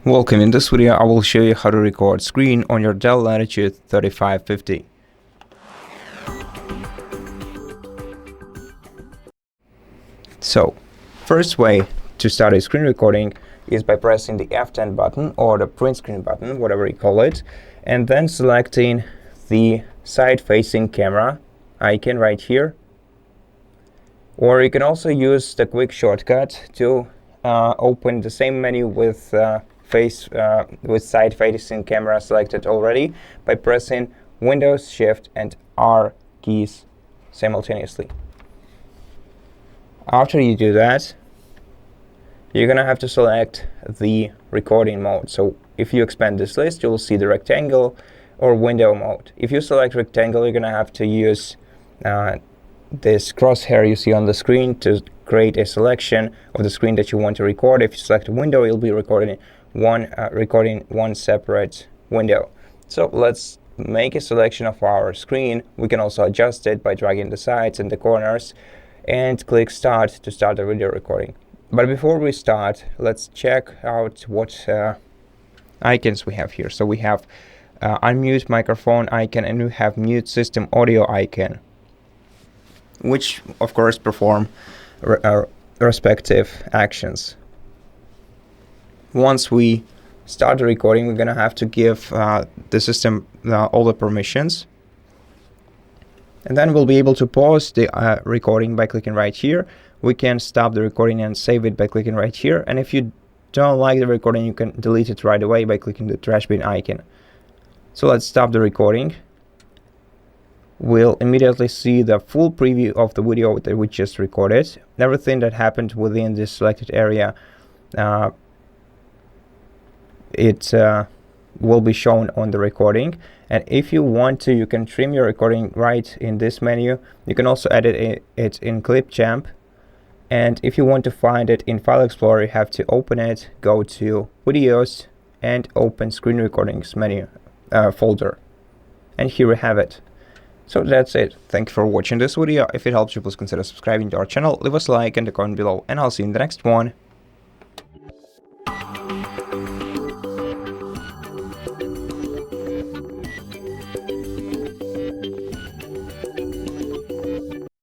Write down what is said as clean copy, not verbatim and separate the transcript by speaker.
Speaker 1: Welcome. In this video I will show you how to record screen on your DELL Latitude 3550. So, first way to start a screen recording is by pressing the F10 button or the print screen button, whatever you call it, and then selecting the side-facing camera icon right here. Or you can also use the quick shortcut to open the same menu with side-facing camera selected already by pressing Windows, Shift, and R keys simultaneously. After you do that, you're gonna have to select the recording mode. So if you expand this list, you'll see the rectangle or window mode. If you select rectangle, you're gonna have to use this crosshair you see on the screen to create a selection of the screen that you want to record. If you select a window, you'll be recording one separate window. So let's make a selection of our screen. We can also adjust it by dragging the sides and the corners and click start to start the video recording. But before we start, let's check out what icons we have here. So we have unmute microphone icon and we have mute system audio icon, which of course perform respective actions. Once we start the recording, we're gonna have to give the system all the permissions, and then we'll be able to pause the recording by clicking right here. We can stop the recording and save it by clicking right here, and if you don't like the recording, you can delete it right away by clicking the trash bin icon. So let's stop the recording. We'll immediately see the full preview of the video that we just recorded. Everything that happened within this selected area, it will be shown on the recording. And if you want to, you can trim your recording right in this menu. You can also edit it in Clipchamp. And if you want to find it in File Explorer, you have to open it, go to Videos, and open Screen Recordings menu folder. And here we have it. So that's it. Thank you for watching this video. If it helps you, please consider subscribing to our channel, leave us a like and a comment below, and I'll see you in the next one.